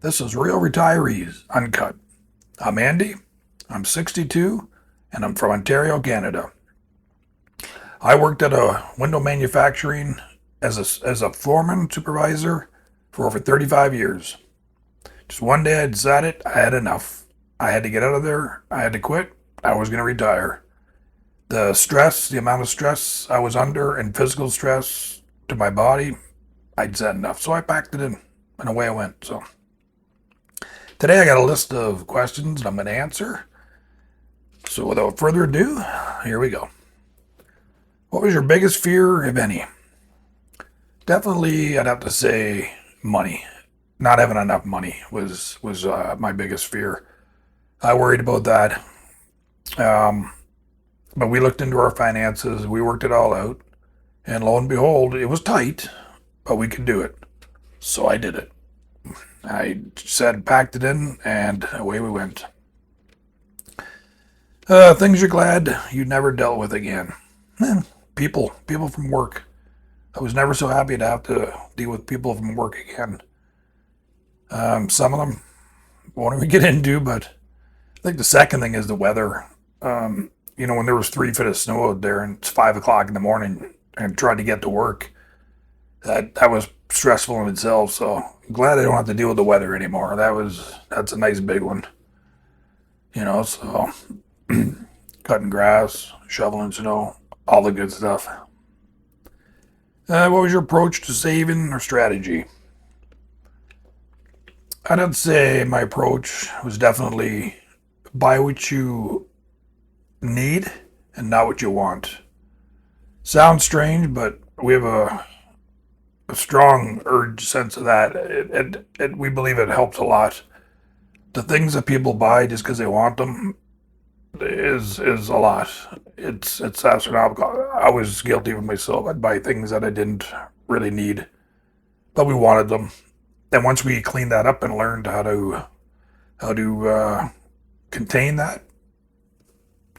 This is Real Retirees Uncut. I'm Andy. I'm 62, and I'm from Ontario, Canada. I worked at a window manufacturing as a foreman supervisor for over 35 years. Just one day I decided I had enough. I had to get out of there. I had to quit. I was going to retire. The amount of stress I was under, and physical stress to my body, I'd said enough. So I packed it in, and away I went. So today I got a list of questions that I'm going to answer. So without further ado, here we go. What was your biggest fear, if any? Definitely, I'd have to say money. Not having enough money was my biggest fear. I worried about that. But we looked into our finances. We worked it all out. And lo and behold, it was tight, but we could do it. So I did it. I said, packed it in, and away we went. Things you're glad you never dealt with again. People from work. I was never so happy to have to deal with people from work again. Some of them won't even get into, but I think the second thing is the weather. When there was 3 feet of snow out there and it's 5 o'clock in the morning and trying to get to work, that was stressful in itself. So I'm glad I don't have to deal with the weather anymore. That's a nice big one. So cutting grass, shoveling snow, all the good stuff. What was your approach to saving or strategy? I'd say my approach was definitely buy what you need and not what you want. Sounds strange, but we have a strong urge sense of that. We believe it helps a lot. The things that people buy just because they want them is a lot. It's astronomical. I was guilty of myself. I'd buy things that I didn't really need, but we wanted them. And once we cleaned that up and learned how to contain that,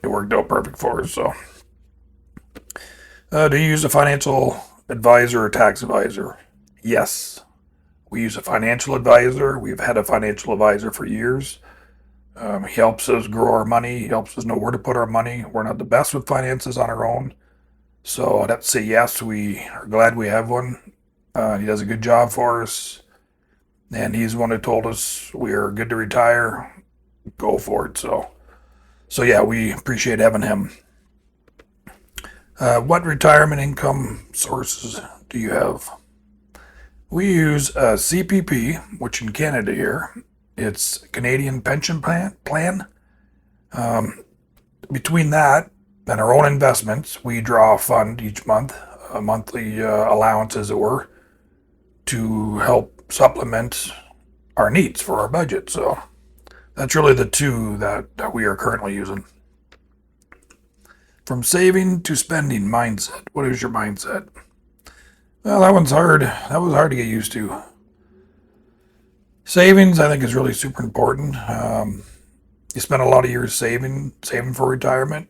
it worked out perfect for us. So, do you use a financial advisor or tax advisor? Yes, we use a financial advisor. We've had a financial advisor for years. He helps us grow our money. He helps us know where to put our money. We're not the best with finances on our own. So I'd have to say yes, we are glad we have one. He does a good job for us. And he's the one who told us we are good to retire. Go for it. So yeah, we appreciate having him. What retirement income sources do you have? We use a CPP, which in Canada here, it's Canadian Pension Plan. Between that and our own investments, we draw a fund each month, a monthly allowance, as it were, to help supplement our needs for our budget. So that's really the two that we are currently using. From saving to spending mindset. What is your mindset? Well, that one's hard. That was hard to get used to. Savings, I think, is really super important. You spend a lot of years saving for retirement,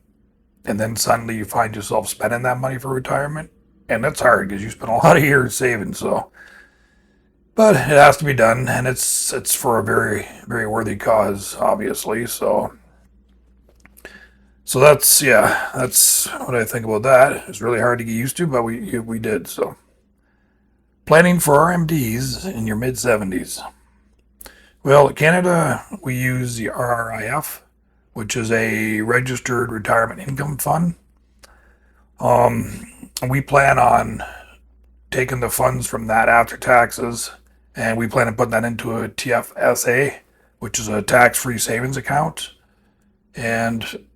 and then suddenly you find yourself spending that money for retirement, and that's hard because you spend a lot of years saving. So, but it has to be done, and it's for a very, very worthy cause, obviously. So that's what I think about that. It's really hard to get used to, but we did. So, planning for RMDs in your mid-70s. Well, in Canada, we use the RRIF, which is a registered retirement income fund. We plan on taking the funds from that after taxes, and we plan on putting that into a TFSA, which is a tax-free savings account. And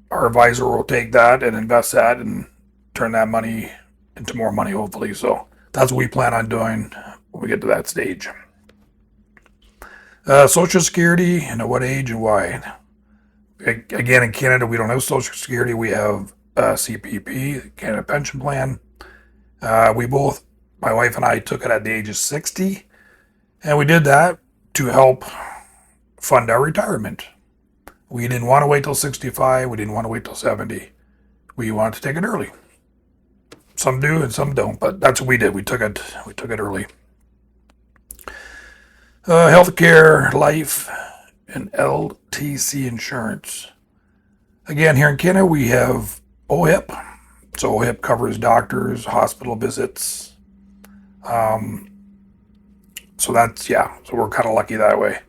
our advisor will take that and invest that and turn that money into more money, hopefully. So that's what we plan on doing when we get to that stage. Social Security, and at what age and why? Again, in Canada, we don't have Social Security. We have CPP, Canada Pension Plan. My wife and I, took it at the age of 60, and we did that to help fund our retirement. We didn't want to wait till 65. We didn't want to wait till 70. We wanted to take it early. Some do and some don't, but that's what we did. We took it early. Healthcare, life, and LTC insurance. Again, here in Canada, we have OHIP. So OHIP covers doctors, hospital visits. Um, so that's, yeah, so we're kind of lucky that way.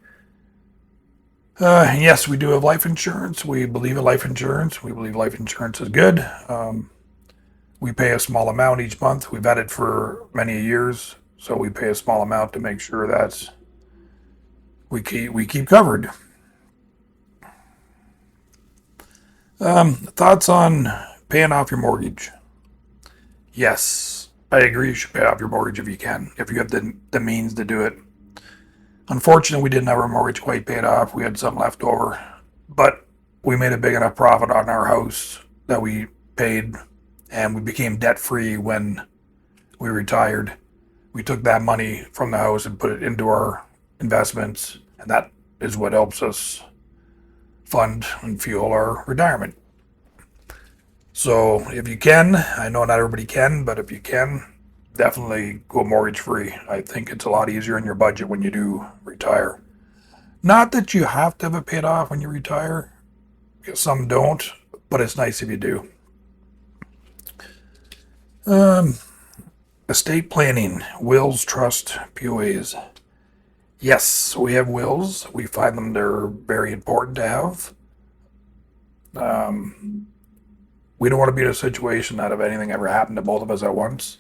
Yes, we do have life insurance. We believe in life insurance. We believe life insurance is good. We pay a small amount each month. We've had it for many years, so we pay a small amount to make sure that we keep covered. Thoughts on paying off your mortgage? Yes, I agree. You should pay off your mortgage if you can, if you have the means to do it. Unfortunately, we didn't have our mortgage quite paid off. We had some left over, but we made a big enough profit on our house that we paid, and we became debt free when we retired. We took that money from the house and put it into our investments, and that is what helps us fund and fuel our retirement. So if you can, I know not everybody can, but if you can, definitely go mortgage free. I think it's a lot easier in your budget when you do retire. Not that you have to have it paid off when you retire, because some don't, but it's nice if you do. Um, Estate planning, wills, trust, POAs. Yes, we have wills. We find them they're very important to have. Um, we don't want to be in a situation that if anything ever happened to both of us at once,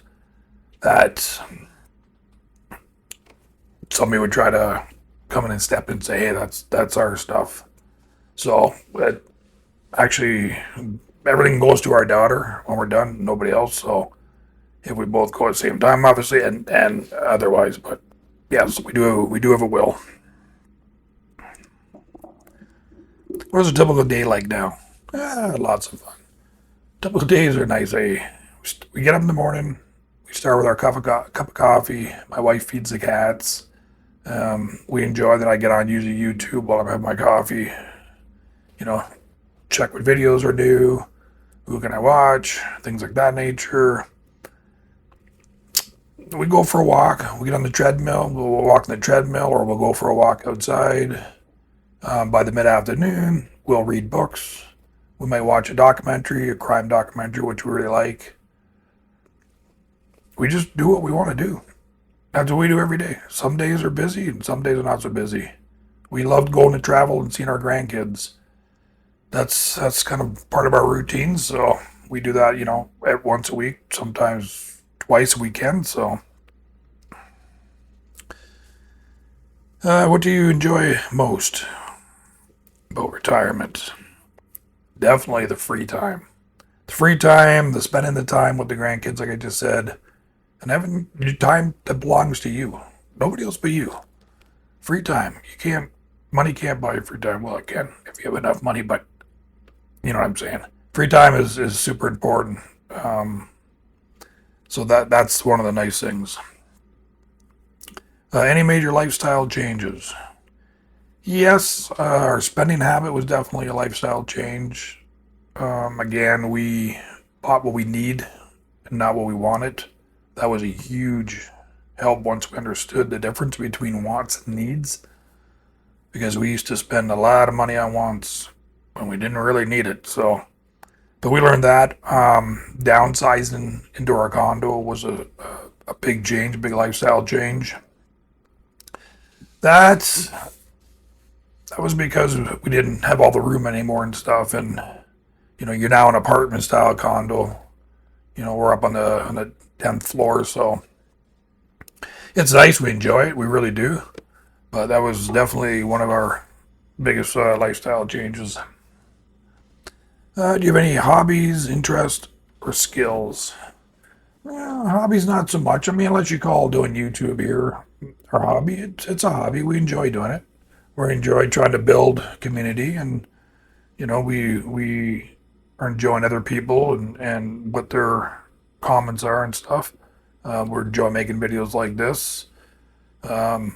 that somebody would try to come in and step in and say, "Hey, that's our stuff." So, actually, everything goes to our daughter when we're done. Nobody else. So, if we both go at the same time, obviously, and otherwise, but yes, we do have a will. What is a typical day like now? Lots of fun. Typical days are nice. We get up in the morning. We start with our cup of coffee. My wife feeds the cats. We enjoy that. I get on usually YouTube while I'm having my coffee. You know, check what videos are new. Who can I watch? Things like that nature. We go for a walk. We get on the treadmill. We'll walk on the treadmill, or we'll go for a walk outside. By the mid-afternoon, we'll read books. We might watch a documentary, a crime documentary, which we really like. We just do what we want to do. That's what we do every day. Some days are busy and some days are not so busy. We love going to travel and seeing our grandkids. That's kind of part of our routine. So we do that, once a week, sometimes twice a weekend. So, what do you enjoy most about retirement? Definitely the free time. The free time, the spending the time with the grandkids, like I just said, and having your time that belongs to you. Nobody else but you. Free time. Money can't buy you free time. Well, it can if you have enough money, but you know what I'm saying. Free time is super important. So that's one of the nice things. Any major lifestyle changes? Yes, our spending habit was definitely a lifestyle change. Again, we bought what we need and not what we wanted. That was a huge help once we understood the difference between wants and needs. Because we used to spend a lot of money on wants when we didn't really need it. But we learned that downsizing into our condo was a big change, a big lifestyle change. That was because we didn't have all the room anymore and stuff, and you're now an apartment style condo. We're up on the 10th floor, so it's nice. We enjoy it, we really do. But that was definitely one of our biggest lifestyle changes. Do you have any hobbies, interests, or skills? Well, hobbies, not so much. I mean, unless you call doing YouTube here our hobby, it's a hobby. We enjoy doing it. We enjoy trying to build community, and we are enjoying other people and what their comments are and stuff. We're enjoying making videos like this. For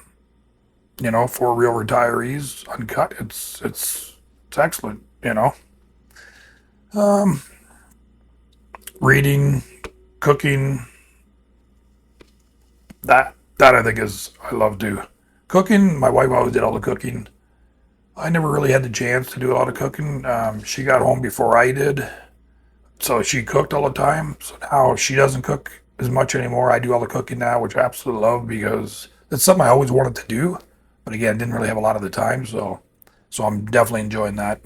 real retirees, uncut. It's excellent. Um, Reading, cooking. That I think is I love to Cooking, my wife always did all the cooking. I never really had the chance to do a lot of cooking. She got home before I did, so she cooked all the time. So now she doesn't cook as much anymore. I do all the cooking now, which I absolutely love because it's something I always wanted to do, but again, didn't really have a lot of the time. So I'm definitely enjoying that.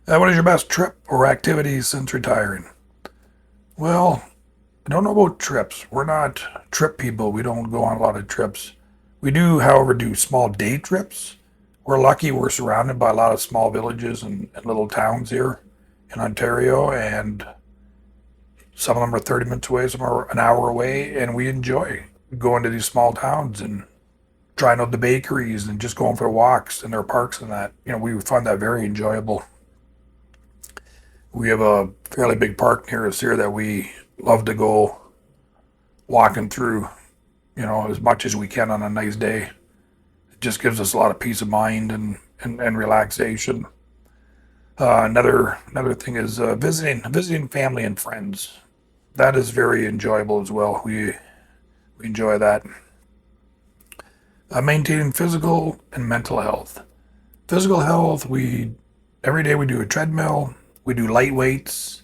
What is your best trip or activity since retiring? Well, I don't know about trips. We're not trip people. We don't go on a lot of trips. We do, however, do small day trips. We're lucky we're surrounded by a lot of small villages and little towns here in Ontario, and some of them are 30 minutes away, some are an hour away, and we enjoy going to these small towns and trying out the bakeries and just going for walks in their parks and that. We find that very enjoyable. We have a fairly big park near us here that we love to go walking through, as much as we can on a nice day. It just gives us a lot of peace of mind and relaxation. Another thing is visiting family and friends. That is very enjoyable as well. We enjoy that. Maintaining physical and mental health. Physical health, every day we do a treadmill. We do light weights.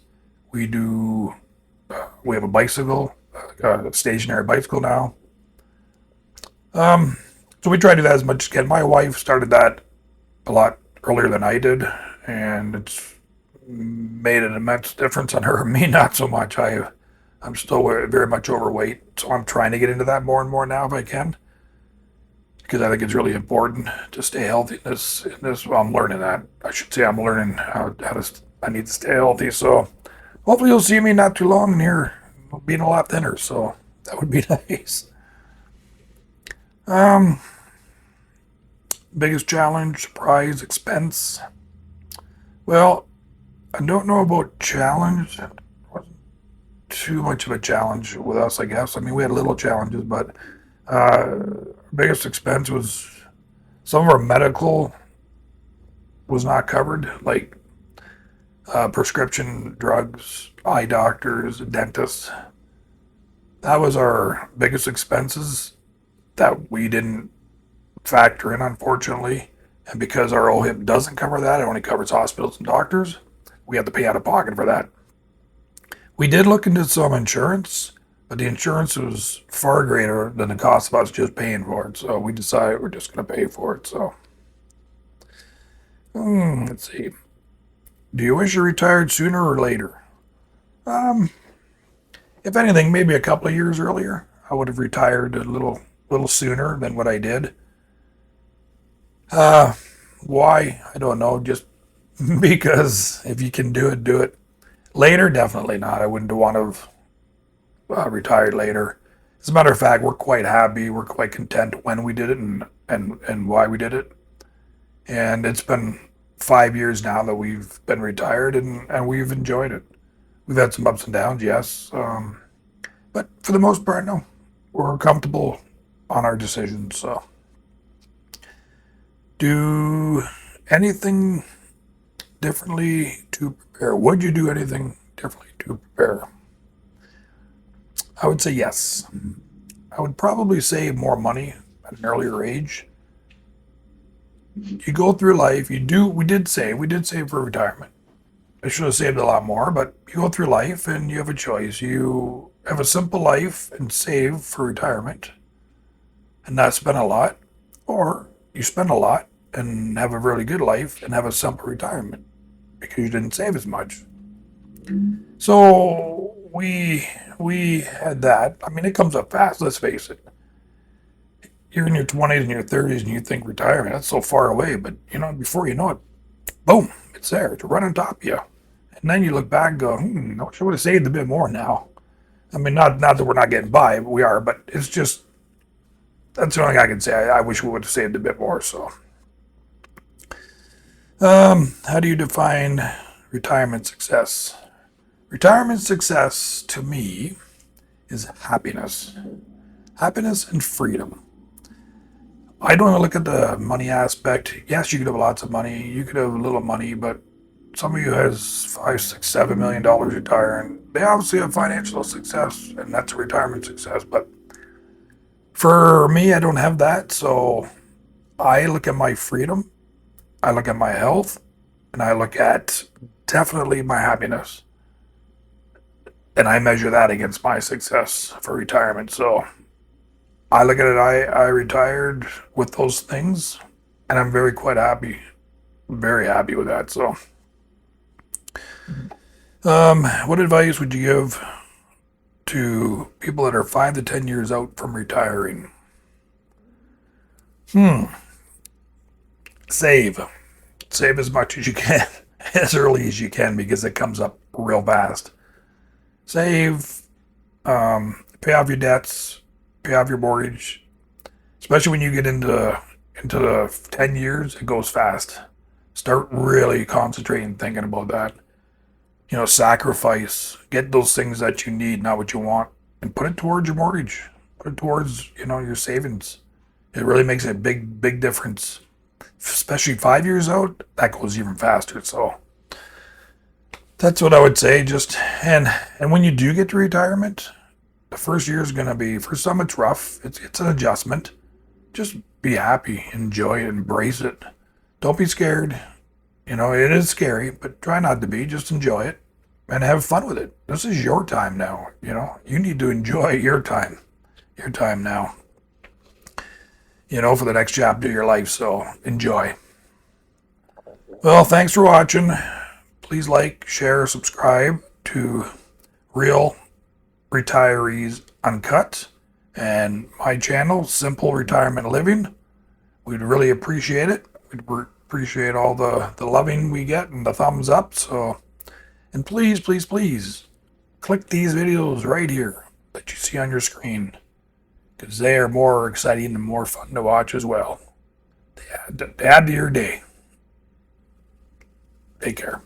We have a bicycle, a stationary bicycle now. So we try to do that as much as we can. My wife started that a lot earlier than I did, and it's made an immense difference on her. Me, not so much. I'm still very much overweight, so I'm trying to get into that more and more now if I can, because I think it's really important to stay healthy in this. Well, I'm learning that. I should say I'm learning I need to stay healthy. So hopefully you'll see me not too long here, being a lot thinner. So that would be nice. Biggest challenge, surprise, expense. Well, I don't know about challenge. It wasn't too much of a challenge with us, I guess. I mean, we had little challenges, but biggest expense was some of our medical was not covered, like prescription drugs, eye doctors, dentists. That was our biggest expenses that we didn't factor in, unfortunately. And because our OHIP doesn't cover that, it only covers hospitals and doctors, we have to pay out of pocket for that. We did look into some insurance, but the insurance was far greater than the cost of us just paying for it. So we decided we're just going to pay for it. So let's see. Do you wish you retired sooner or later? If anything, maybe a couple of years earlier. I would have retired a little sooner than what I did. Why? I don't know. Just because if you can do it, do it. Later, definitely not. I wouldn't want to have retired later. As a matter of fact, we're quite happy. We're quite content when we did it and why we did it. And it's been 5 years now that we've been retired, and we've enjoyed it. We've had some ups and downs, yes. But for the most part, no. We're comfortable on our decisions. So, do anything differently to prepare? Would you do anything differently to prepare? I would say yes. I would probably save more money at an earlier age. You go through life, we did save for retirement. I should have saved a lot more, but you go through life and you have a choice. You have a simple life and save for retirement and not spend a lot, or you spend a lot and have a really good life and have a simple retirement because you didn't save as much. So we had that. I mean, it comes up fast, let's face it. You're in your 20s and your 30s and you think retirement, that's so far away, but before you know it, boom, it's there. It's right on top of you. And then you look back and go, I wish I would have saved a bit more now. I mean, not that we're not getting by, we are, but it's just, that's the only thing I can say. I wish we would have saved a bit more. So, how do you define retirement success? Retirement success to me is happiness and freedom. I don't even look at the money aspect. Yes, you could have lots of money. You could have a little money, but somebody who has $5, $6, $7 million retiring, they obviously have financial success, and that's a retirement success. But For me, I don't have that, so I look at my freedom, I look at my health, and I look at definitely my happiness. And I measure that against my success for retirement. So I look at it, I retired with those things, and I'm very quite happy, very happy with that. So, what advice would you give to people that are 5 to 10 years out from retiring? Save. Save as much as you can, as early as you can, because it comes up real fast. Save, pay off your debts, pay off your mortgage. Especially when you get into the 10 years, it goes fast. Start really concentrating, thinking about that. Sacrifice. Get those things that you need, not what you want, and put it towards your mortgage. Put it towards, your savings. It really makes a big, big difference. Especially 5 years out, that goes even faster. So that's what I would say. And when you do get to retirement, the first year is gonna be, for some it's rough. It's an adjustment. Just be happy, enjoy it, embrace it. Don't be scared. It is scary, but try not to be. Just enjoy it and have fun with it. This is your time now. You need to enjoy your time now, for the next chapter of your life. So enjoy. Well, thanks for watching. Please like, share, subscribe to Real Retirees Uncut and my channel, Simple Retirement Living. We'd really appreciate it. We'd appreciate all the loving we get and the thumbs up. So, and please, please, please click these videos right here that you see on your screen, because they are more exciting and more fun to watch as well. They add to your day. Take care.